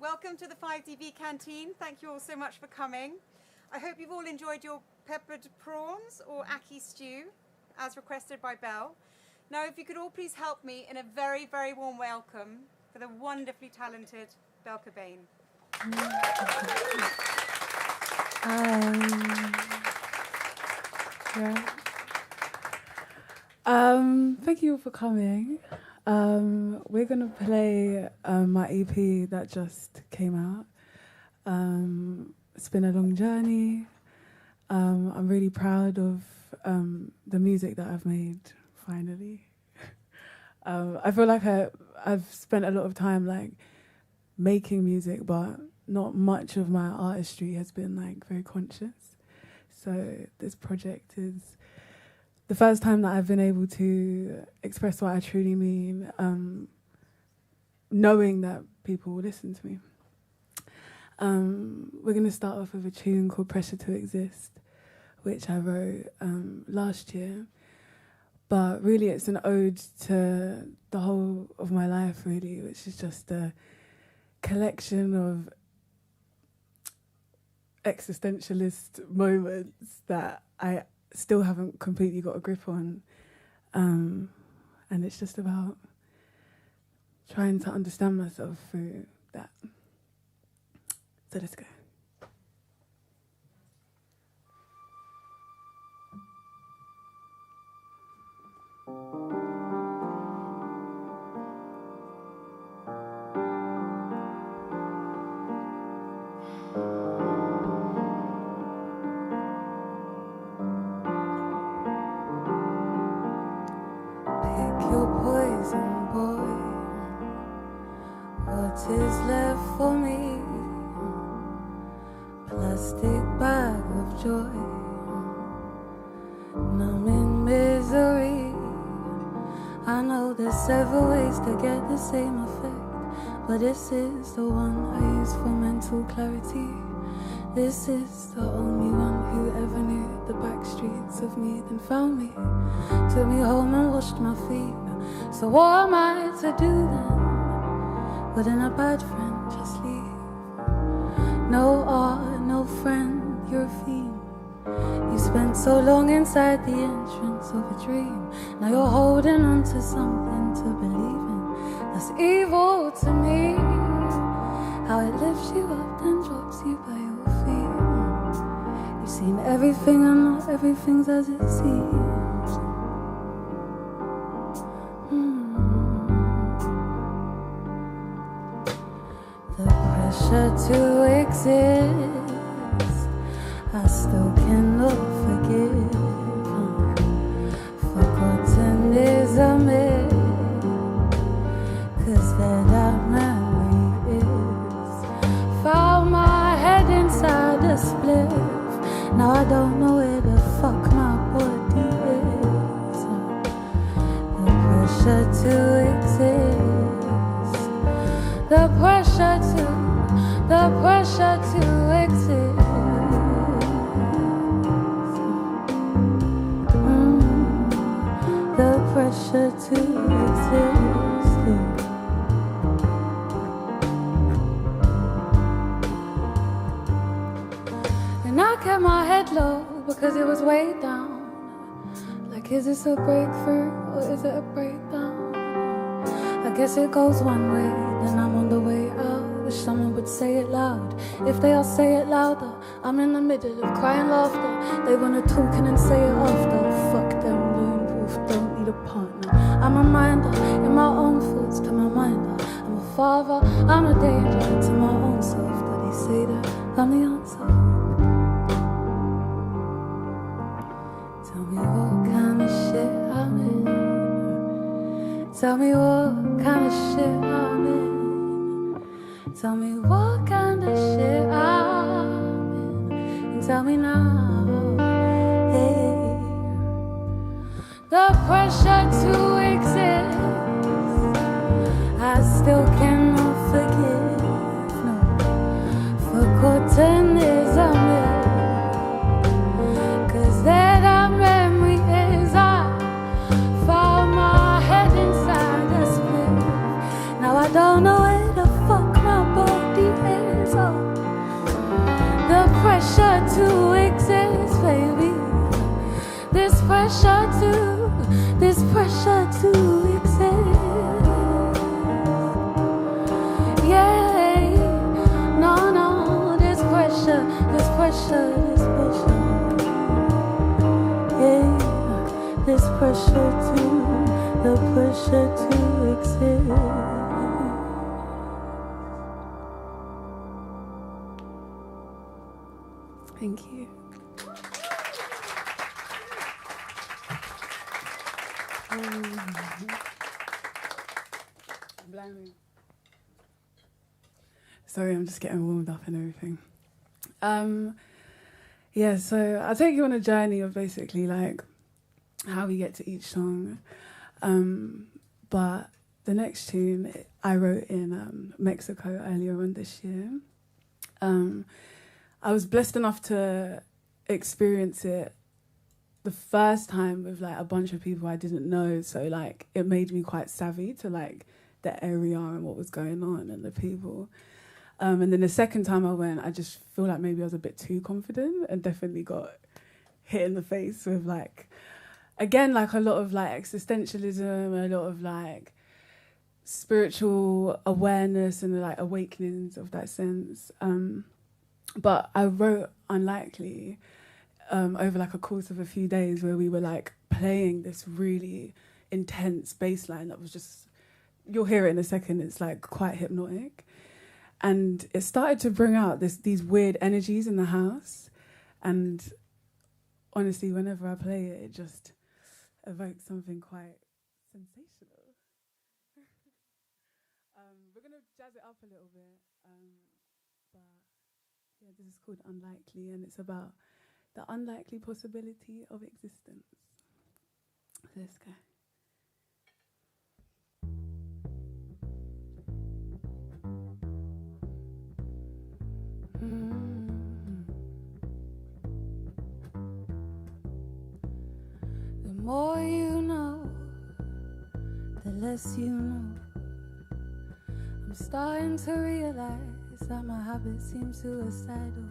welcome to the 5DB Canteen. Thank you all so much for coming. I hope you've all enjoyed your peppered prawns or ackee stew, as requested by Bel. Now, if you could all please help me in a very, very warm welcome for the wonderfully talented Bel Cobain. Thank you all for coming. We're going to play my EP that just came out. It's been a long journey. I'm really proud of the music that I've made, finally. I feel like I've spent a lot of time like making music, but not much of my artistry has been like very conscious. So this project is the first time that I've been able to express what I truly mean, knowing that people will listen to me. We're going to start off with a tune called Pressure to Exist, which I wrote last year. But really it's an ode to the whole of my life, really, which is just a collection of existentialist moments that I still haven't completely got a grip on. And it's just about trying to understand myself through that. So let's go. Is left for me, plastic bag of joy. I'm in misery. I know there's several ways to get the same effect, but this is the one I use for mental clarity. This is the only one who ever knew the back streets of me, then found me, took me home and washed my feet. So what am I to do then? Wouldn't a bad friend just leave? No art, no friend, you're a fiend. You spent so long inside the entrance of a dream. Now you're holding on to something to believe in. That's evil to me. How it lifts you up then drops you by your feet. You've seen everything and not everything's as it seems. Pressure to exist, I still cannot forgive. Forgotten is a myth, 'cause there that memory is. Found my head inside a spliff. Now I don't know where the fuck my body is. The pressure to exist, the pressure to exist. The pressure to exist. And I kept my head low because it was way down. Like, is this a breakthrough or is it a breakdown? I guess it goes one way, then I'm on the way out. Wish someone would say it loud. If they all say it louder, I'm in the middle of crying laughter. They wanna talk and then say it after. Fuck them, lone wolf, don't need a partner. I'm a minder, in my own thoughts to my minder. I'm a father, I'm a danger to my own self. But they say that I'm the answer. Tell me what kind of shit I'm in. Tell me what kind of shit I'm in. Tell me what kind of shit I'm in. And tell me now, hey. The pressure to exist, I still cannot forgive. No, forgotten is a myth, 'cause there that memory is. I found my head inside a split. Now I don't know where the fuck my body pressure to exist. Yeah, no, this pressure. Yeah, this pressure the pressure to exist. Thank you. Sorry, I'm just getting warmed up and everything. Yeah, so I'll take you on a journey of basically like how we get to each song. But the next tune I wrote in Mexico earlier on this year. I was blessed enough to experience it the first time with like a bunch of people I didn't know, so like it made me quite savvy to like the area and what was going on and the people. And then the second time I went, I just feel like maybe I was a bit too confident and definitely got hit in the face with like, again, like a lot of like existentialism, a lot of like spiritual awareness and like awakenings of that sense. But I wrote Unlikely over like a course of a few days where we were like playing this really intense bass line that was just, you'll hear it in a second, it's like quite hypnotic. And it started to bring out these weird energies in the house. And honestly, whenever I play it, it just evokes something quite sensational. We're going to jazz it up a little bit. But yeah, this is called Unlikely, and it's about the unlikely possibility of existence. Let's go. The more you know, the less you know. I'm starting to realize that my habits seem suicidal.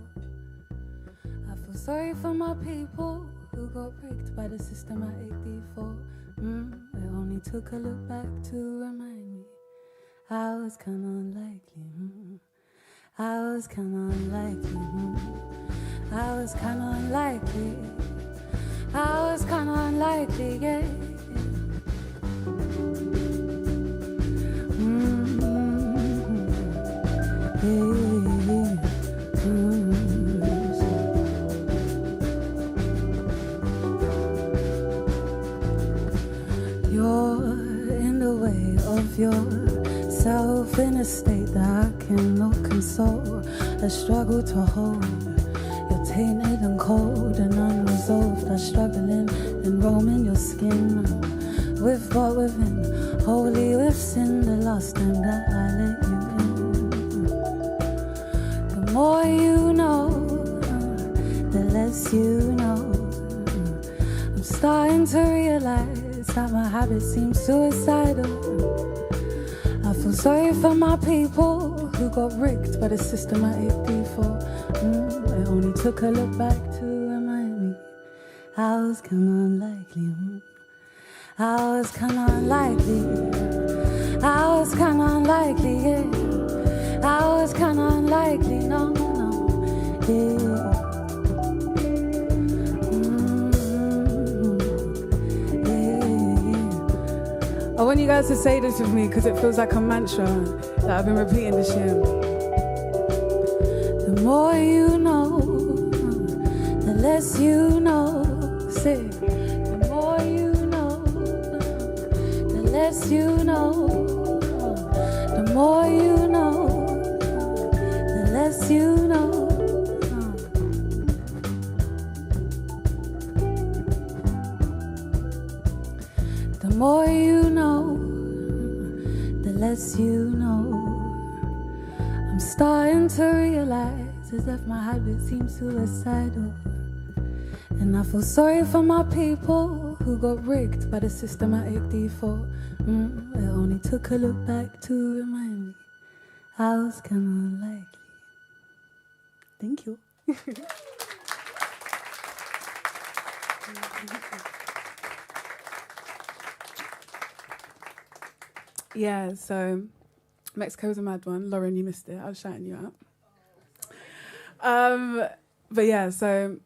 I feel sorry for my people who got pricked by the systematic default. It only took a look back to remind me I was kinda unlikely. I was kinda unlikely. I was kinda unlikely. I was kinda unlikely, yeah. You're in the way of yourself in a state that I cannot console. A struggle to hold. You're tainted and cold and unresolved. I'm struggling and roaming your skin with what within. Holy with sin the last time that I let you in. The more you know, the less you know. I'm starting to realize that my habits seem suicidal. I feel sorry for my people who got rigged by the systematic default. It only took a look back to remind me I was kinda unlikely. I was kinda unlikely. I was kinda unlikely, yeah. I was kinda unlikely, no, yeah. I want you guys to say this with me because it feels like a mantra that I've been repeating this year. The more you know, the less you know. Say, the more you know, the less you know. The more you know, the less you know. The more you know, the less you know. I'm starting to realize as if my habits seem suicidal. And I feel sorry for my people who got rigged by the systematic default. It only took a look back to remind me I was kinda unlikely. Thank you. Yeah, so Mexico was a mad one. Lauren, you missed it. I was shouting you out. But yeah, so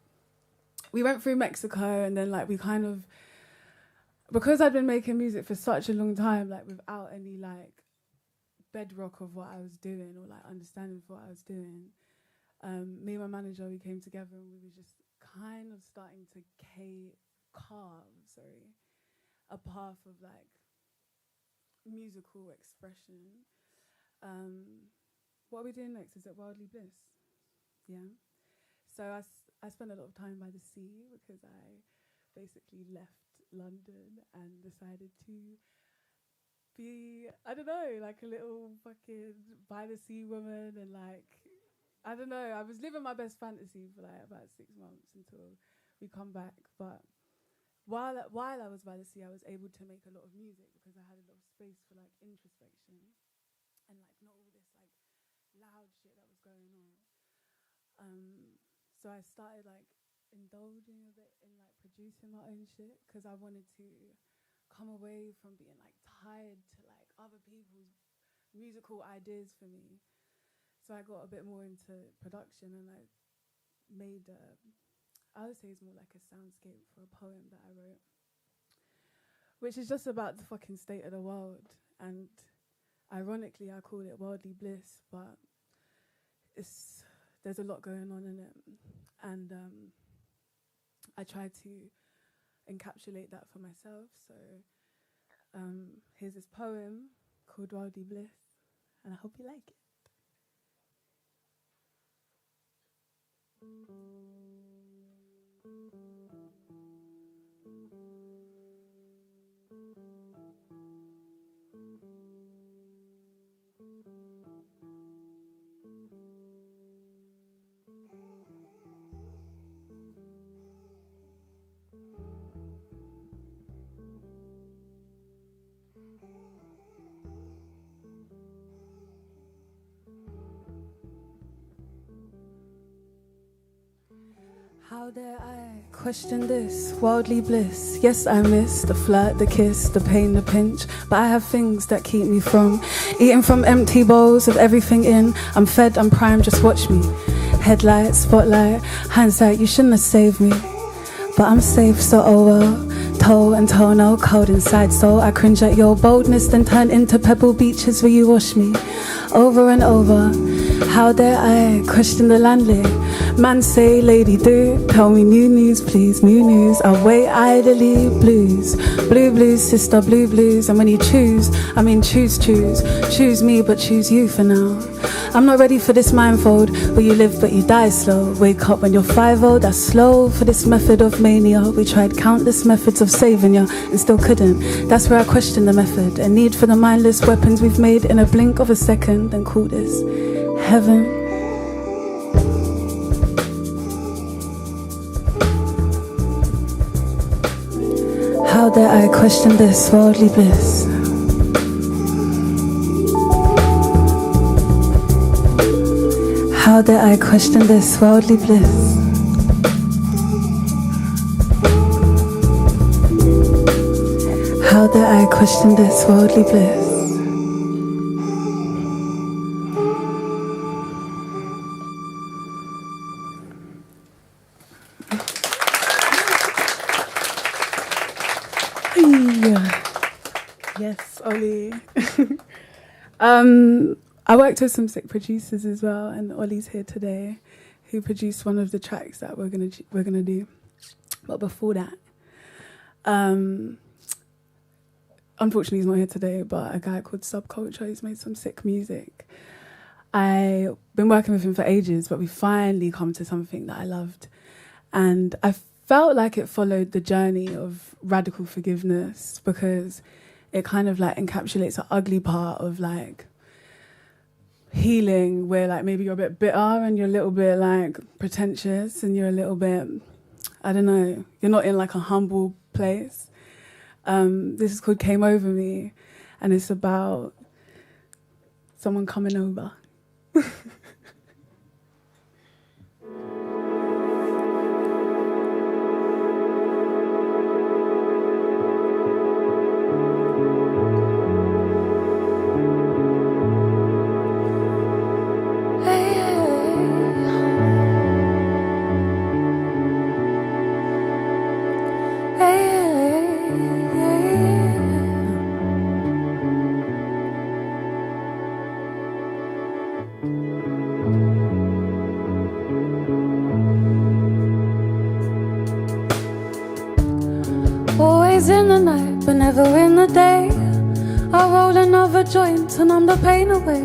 we went through Mexico, and then like we kind of, because I'd been making music for such a long time, like without any like bedrock of what I was doing or like understanding of what I was doing, me and my manager, we came together and we were just kind of starting to carve a path of like musical expression. What are we doing next? Is it Wildly Bliss? Yeah. So I spent a lot of time by the sea because I basically left London and decided to be, I don't know, like a little fucking by the sea woman, and like, I don't know, I was living my best fantasy for like about 6 months until we come back. But while I was by the sea, I was able to make a lot of music because I had a lot of space for like introspection and like not all this like loud shit that was going on. So I started like indulging a bit in like producing my own shit because I wanted to come away from being like tied to like other people's musical ideas for me. So I got a bit more into production, and I made I would say it's more like a soundscape for a poem that I wrote, which is just about the fucking state of the world. And ironically, I call it Worldly Bliss, but there's a lot going on in it. And I try to encapsulate that for myself. So here's this poem called Worldly Bliss, and I hope you like it. How dare I question this worldly bliss? Yes, I miss the flirt, the kiss, the pain, the pinch, but I have things that keep me from eating from empty bowls of everything in. I'm fed, I'm primed, just watch me. Headlight, spotlight, hindsight, you shouldn't have saved me, but I'm safe, so oh well. Toe and toenail, cold inside, so I cringe at your boldness, then turn into pebble beaches where you wash me over and over. How dare I question the landlady? Man say, lady, do tell me new news, please, new news. I'll wait idly, blues, blue blues, sister, blue blues. And when you choose, I mean choose me, but choose you for now. I'm not ready for this mindfold where you live but you die slow. Wake up when you're 5-0, that's slow for this method of mania. We tried countless methods of saving you and still couldn't. That's where I question the method, a need for the mindless weapons we've made in a blink of a second and call this heaven. How dare I question this worldly bliss? How dare I question this worldly bliss? How dare I question this worldly bliss? Yes, Ollie. I worked with some sick producers as well, and Ollie's here today, who produced one of the tracks that we're gonna do. But before that, unfortunately he's not here today, but a guy called Subculture, he's made some sick music. I've been working with him for ages, but we finally come to something that I loved. And I felt like it followed the journey of radical forgiveness, because it kind of like encapsulates an ugly part of like healing, where like maybe you're a bit bitter and you're a little bit like pretentious and you're a little bit, I don't know, you're not in like a humble place. This is called Came Over Me, and it's about someone coming over. a day, I roll another joint to numb the pain away.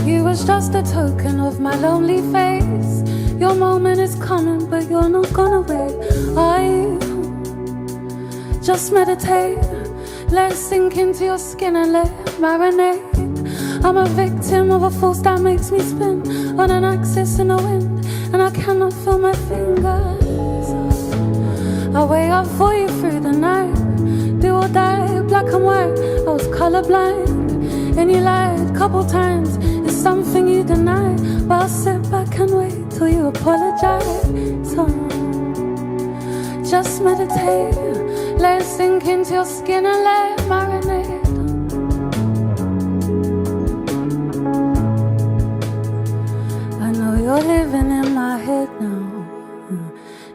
You was just a token of my lonely face. Your moment is coming, but you're not gonna wait. I just meditate, let it sink into your skin and let it marinate. I'm a victim of a force that makes me spin on an axis in the wind, and I cannot feel my fingers. I wait up for you through the night, do or die, black and white. I was colorblind, and you lied a couple times. It's something you deny, but I'll sit back and wait till you apologize. So just meditate, let it sink into your skin and let it marinate. I know you're living in my head now,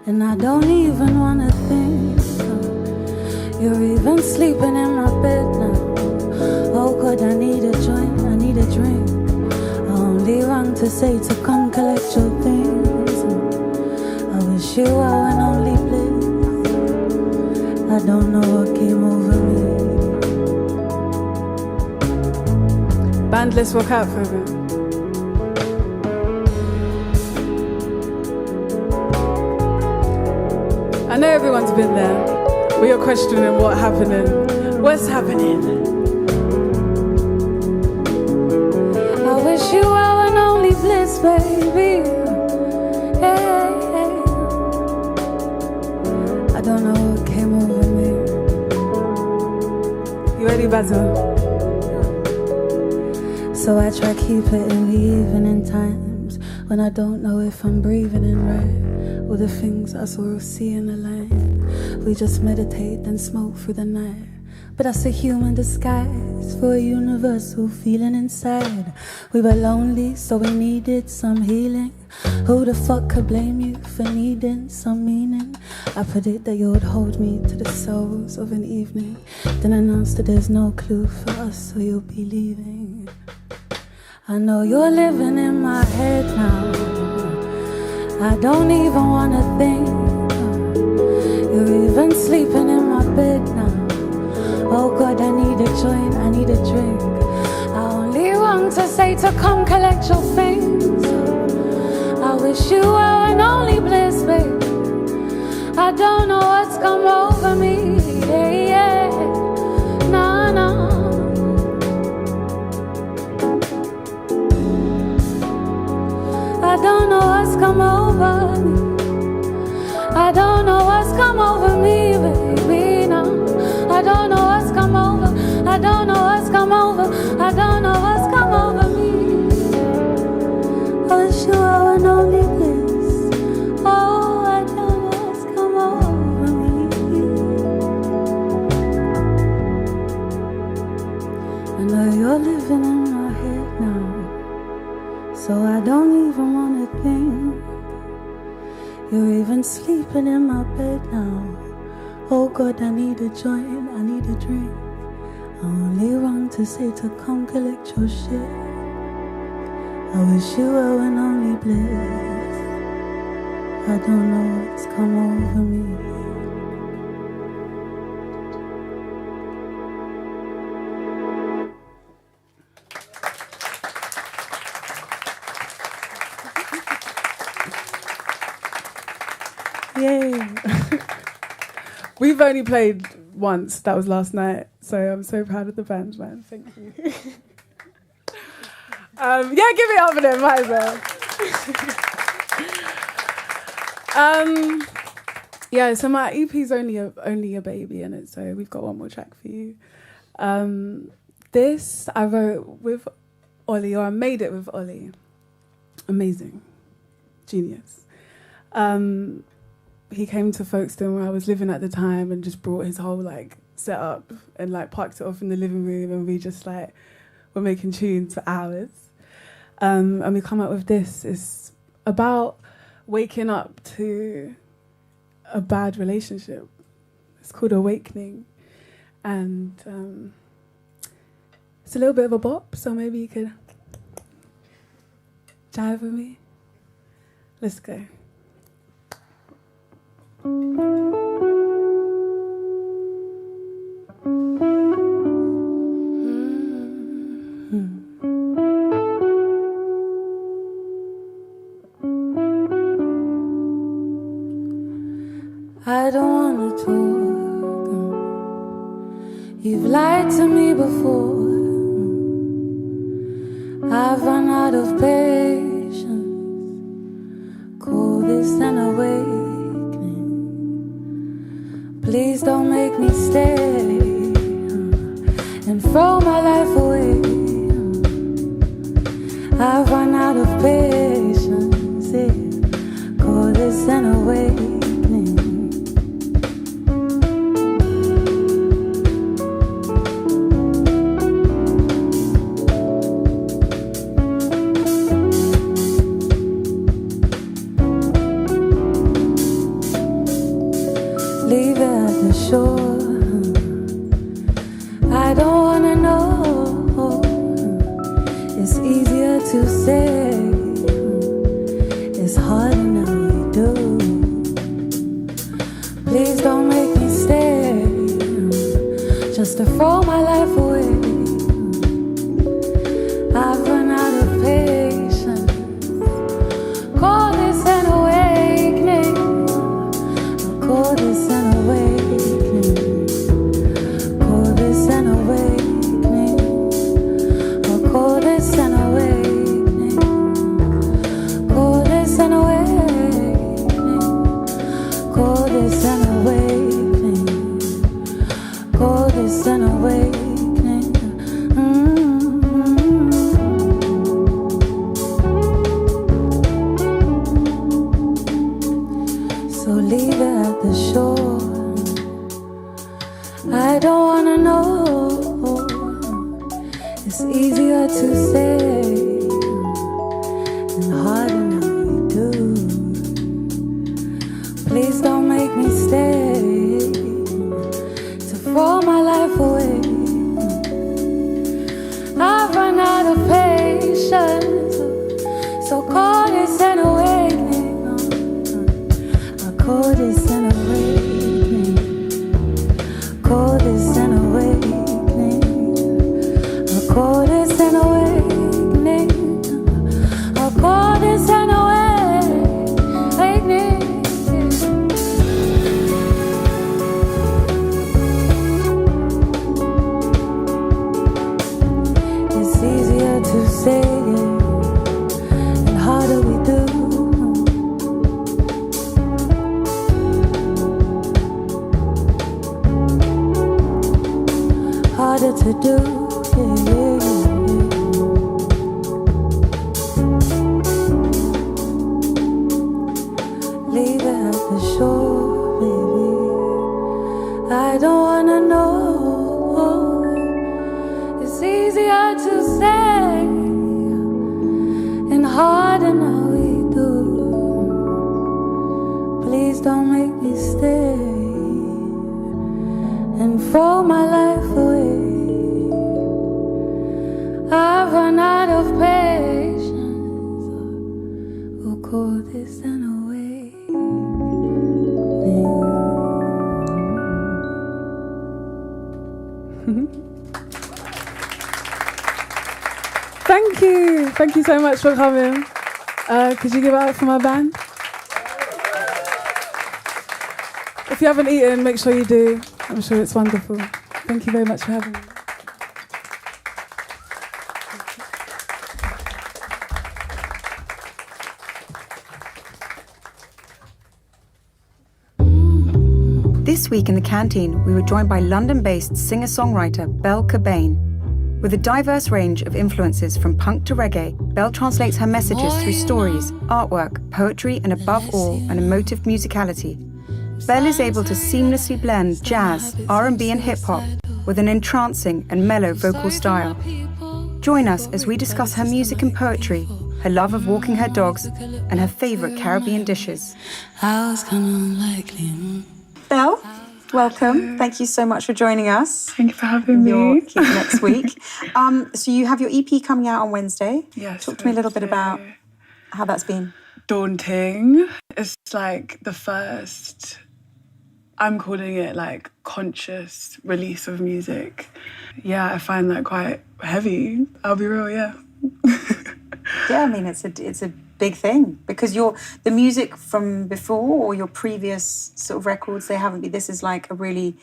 and I don't even wanna think. You're even sleeping in my bed now. Oh God, I need a joint, I need a drink. I only rang to say to come collect your things. I wish you well and only bliss. I don't know what came over me. Band, let's walk out for a bit. I know everyone's been there, but you're questioning what's happening. What's happening? I wish you well and only bliss, baby. Hey, hey. I don't know what came over me. You ready, Basil? So I try keep it in the evening times when I don't know if I'm breathing in right. All the things I saw or see in the light. We just meditate and smoke through the night. But that's a human disguise for a universal feeling inside. We were lonely, so we needed some healing. Who the fuck could blame you for needing some meaning? I predict that you would hold me to the souls of an evening, then announce that there's no clue for us, so you'll be leaving. I know you're living in my head now. I don't even wanna think. You're even sleeping in my bed now. Oh God, I need a joint, I need a drink. I only want to say to come collect your things. I wish you well and only bliss, babe. I don't know what's come over me, yeah, yeah. No, no. I don't know what's come over me. I don't know what's come over me, baby, no. I don't know what's come over. I don't know what's come over. I don't know what's come over me. I wish you were an only bliss. Oh, I don't know what's come over me. I know you're living in my head now, so I don't even wanna think. You're even sleeping in my bed now. Oh God, I need a joint, I need a drink. I only wrong to say to come collect your shit. I wish you were an only bliss. I don't know what's come over me. Yay. We've only played once, that was last night, so I'm so proud of the band, man. Thank you. Yeah, give it up for them, might as well. Yeah, so my EP's only a baby in it, so we've got one more track for you. This I wrote with Ollie, or I made it with Ollie. Amazing. Genius. He came to Folkestone where I was living at the time and just brought his whole like setup and like parked it off in the living room, and we just like were making tunes for hours. And we come out with this. It's about waking up to a bad relationship. It's called Awakening, and it's a little bit of a bop, so maybe you could jive with me. Let's go. out of patience. Call this an awakening. Please don't make me stay and throw my life away. I've run out of patience. Yeah. Call this an awakening. Leave it at the shore. I don't wanna know. It's easier to say. It's harder now we do. Please don't make me stay just to throw my life away. I've run out of patience. Call this an awakening. Call this an awakening. Call this an awakening. Or call this an awakening. Call this an awakening. Call this an awakening. Call this an awakening. So leave it at the shore. I don't wanna know. It's easier to say and harder now we do. Please don't make me stay to throw my life away. I've run out of patience. So call this an awakening. Call this an awakening. Call this an awakening. Call this an awakening. Call this an awakening. It's easier to say and harder we do. Harder to do, yeah. Leave it at the shore, baby. I don't wanna know. It's easier to say and harder now we do. Please don't make me stay and throw my life away. I've run out of patience. We'll call this an awakening. Thank you so much for coming. Could you give it up for my band? If you haven't eaten, make sure you do. I'm sure it's wonderful. Thank you very much for having me. This week in the canteen, we were joined by London-based singer-songwriter Bel Cobain. With a diverse range of influences from punk to reggae, Bel translates her messages through stories, artwork, poetry, and above all, an emotive musicality. Bel is able to seamlessly blend jazz, R&B, and hip-hop with an entrancing and mellow vocal style. Join us as we discuss her music and poetry, her love of walking her dogs, and her favorite Caribbean dishes. Bel, welcome. Thank you so much for joining us. Thank you for having me. Next week. So you have your EP coming out on Wednesday. Yes. Talk to me a little bit about how that's been. Daunting. It's like the first, I'm calling it like conscious release of music. Yeah, I find that quite heavy. I'll be real, yeah. Yeah, I mean, it's a big thing because the music from before or your previous sort of records, they haven't been. This is like a really,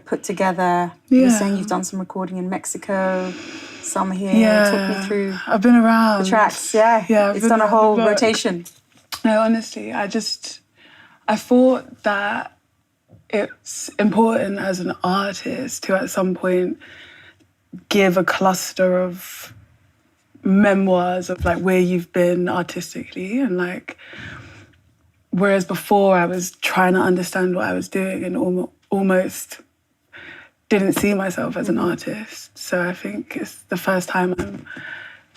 put together. Yeah. You're saying you've done some recording in Mexico, some here. Yeah. Talk me through I've been around. the tracks. Yeah, it's done a whole rotation. No, honestly, I thought that it's important as an artist to at some point give a cluster of memoirs of like where you've been artistically, and like whereas before I was trying to understand what I was doing and almost didn't see myself as an artist. So I think it's the first time I'm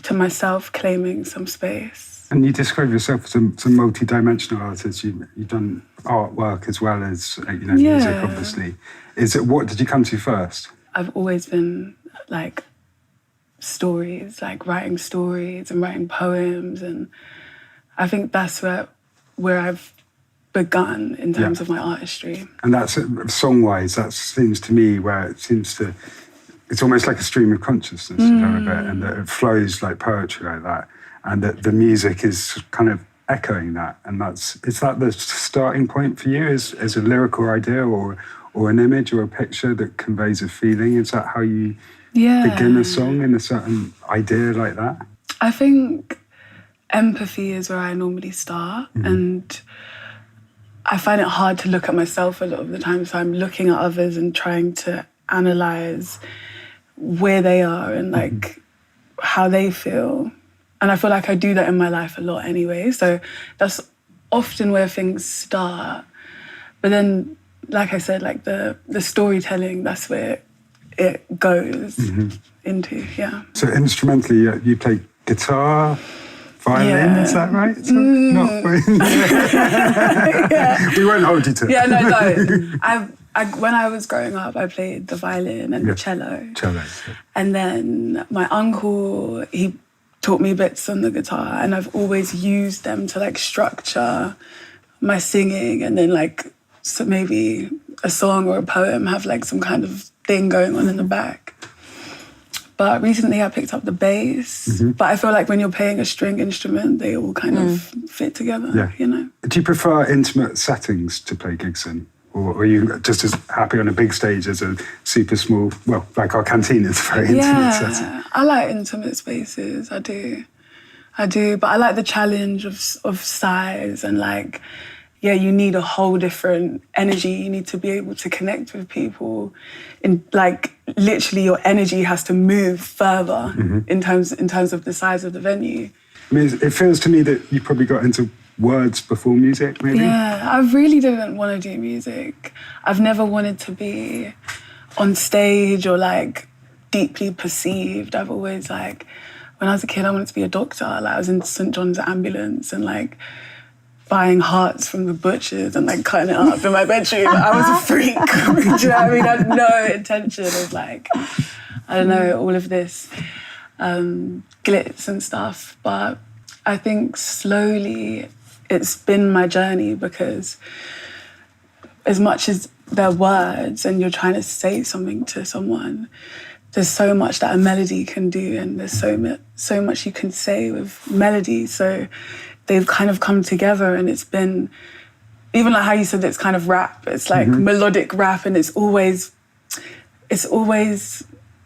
to myself claiming some space. And you describe yourself as a multi-dimensional artist. You've done artwork as well as music, obviously. What did you come to first? I've always been like stories, like writing stories and writing poems, and I think that's where I've begun in terms of my artistry. And that's song-wise. That seems to me where it's almost like a stream of consciousness, a bit, and that it flows like poetry like that. And that the music is kind of echoing that. And is that the starting point for you as a lyrical idea or an image or a picture that conveys a feeling? Is that how you begin a song in a certain idea like that? I think empathy is where I normally start. And I find it hard to look at myself a lot of the time. So I'm looking at others and trying to analyze where they are and like how they feel. And I feel like I do that in my life a lot anyway. So that's often where things start. But then, like I said, like the storytelling, that's where it goes into, So instrumentally, you play guitar, violin, is that right? So not We won't hold you to it. Yeah, no. When I was growing up, I played the violin and the cello. And then my uncle, he taught me bits on the guitar, and I've always used them to like structure my singing, and then like so maybe a song or a poem have like some kind of thing going on in the back. But recently I picked up the bass, but I feel like when you're playing a string instrument, they all kind of fit together, you know? Do you prefer intimate settings to play gigs in? Or are you just as happy on a big stage as a super small, well, like our canteen is a very intimate setting? I like intimate spaces, I do, but I like the challenge of size and like, you need a whole different energy. You need to be able to connect with people, and like literally your energy has to move further in terms of the size of the venue. I mean, it feels to me that you probably got into words before music, maybe? Yeah, I really didn't want to do music. I've never wanted to be on stage or like deeply perceived. I've always like, when I was a kid, I wanted to be a doctor. Like I was in St. John's ambulance and like buying hearts from the butchers and like cutting it up in my bedroom. I was a freak. Do you know what I mean? I had no intention of like, I don't know, all of this glitz and stuff. But I think slowly it's been my journey, because as much as they're words and you're trying to say something to someone, there's so much that a melody can do, and there's so much you can say with melody. So they've kind of come together, and it's been, even like how you said it's kind of rap, it's like melodic rap, and it's always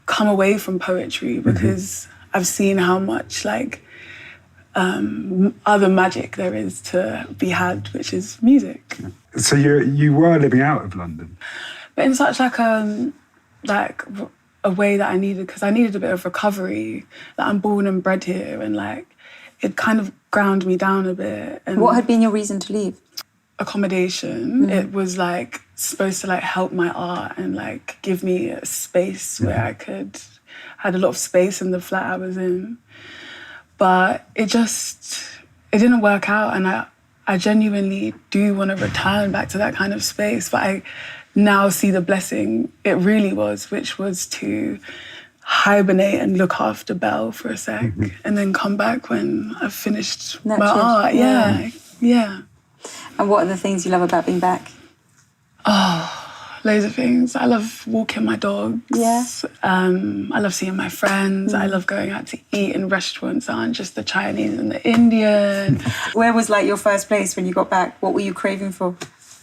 come away from poetry, because I've seen how much like other magic there is to be had, which is music. So you were living out of London? But in such like a way that I needed, because I needed a bit of recovery. That I'm born and bred here, and like it kind of ground me down a bit. And what had been your reason to leave? Accommodation. It was like supposed to like help my art and like give me a space where I had a lot of space in the flat I was in. But it didn't work out, and I genuinely do want to return back to that kind of space. But I now see the blessing it really was, which was to hibernate and look after Bel for a sec, and then come back when I've finished my art. Yeah. And what are the things you love about being back? Oh, loads of things. I love walking my dogs. Yeah. I love seeing my friends. I love going out to eat in restaurants that aren't just the Chinese and the Indian. Where was like your first place when you got back? What were you craving for?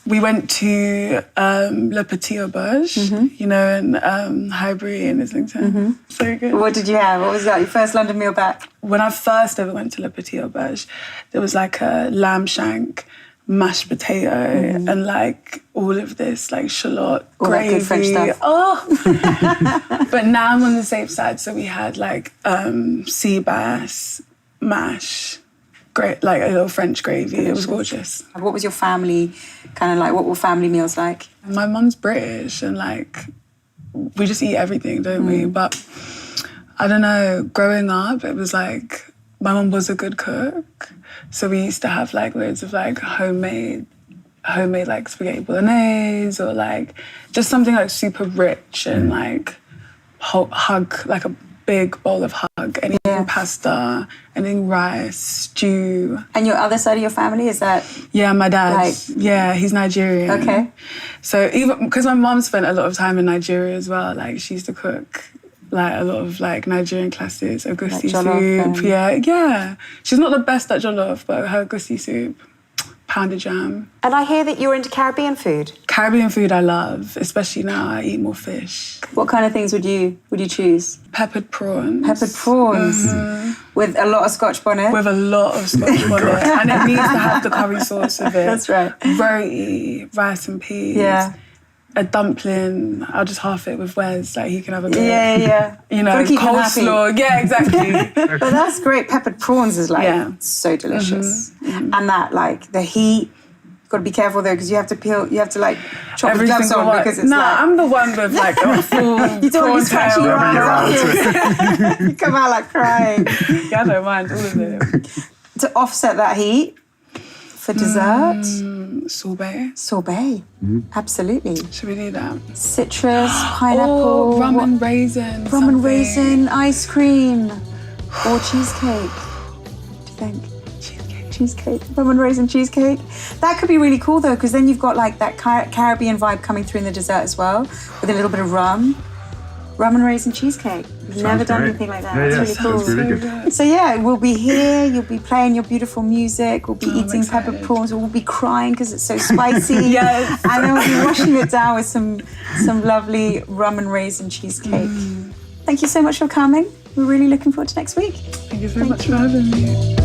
We went to Le Petit Auberge, you know, in Highbury and Islington. So good. What did you have? What was that, your first London meal back? When I first ever went to Le Petit Auberge, there was like a lamb shank, mashed potato, and like all of this like shallot, all gravy. That good French stuff. Oh! But now I'm on the safe side, so we had like sea bass, mash, great, like a little French gravy. Delicious. It was gorgeous. What was your family kind of like? What were family meals like? My mum's British, and like we just eat everything, don't we? But I don't know. Growing up, it was like my mum was a good cook, so we used to have like loads of like homemade like spaghetti bolognese, or like just something like super rich and like hug, like a big bowl of hug, anything pasta, anything rice, stew. And your other side of your family, is that? Yeah, my dad. Like, yeah, he's Nigerian. Okay. So even, because my mom spent a lot of time in Nigeria as well, like she used to cook like a lot of like Nigerian classics, egusi soup. Yeah. She's not the best at jollof, but her egusi soup, pounded jam. And I hear that you're into Caribbean food. Caribbean food I love, especially now I eat more fish. What kind of things would you choose? Peppered prawns. Peppered prawns. With a lot of Scotch bonnet. With a lot of Scotch bonnet. And it needs to have the curry sauce with it. That's right. Roti, rice and peas. Yeah. A dumpling, I'll just half it with Wes, like he can have a bit. Yeah. You know, coleslaw. Yeah, exactly. But that's great. Peppered prawns is like so delicious. And that, like, the heat, you've got to be careful though, because you have to peel, you have to like chop every the gloves on because it's like... I'm the one with like a full you don't want to scratch your eyes. You come out like crying. Yeah, I don't mind all of it. To offset that heat, for dessert? Sorbet. Sorbet, absolutely. Should we do that? Citrus, pineapple. Rum and raisin. Rum and raisin, ice cream. Or cheesecake. What do you think? Cheesecake. Rum and raisin cheesecake. That could be really cool though, because then you've got like that Caribbean vibe coming through in the dessert as well, with a little bit of rum. Rum and raisin cheesecake. We've never done anything like that. That's really cool. Really good. So yeah, we'll be here, you'll be playing your beautiful music, we'll be eating peppered prawns, we'll be crying because it's so spicy. Yes. And then we'll be washing it down with some lovely rum and raisin cheesecake. Thank you so much for coming. We're really looking forward to next week. Thank you so much for having me.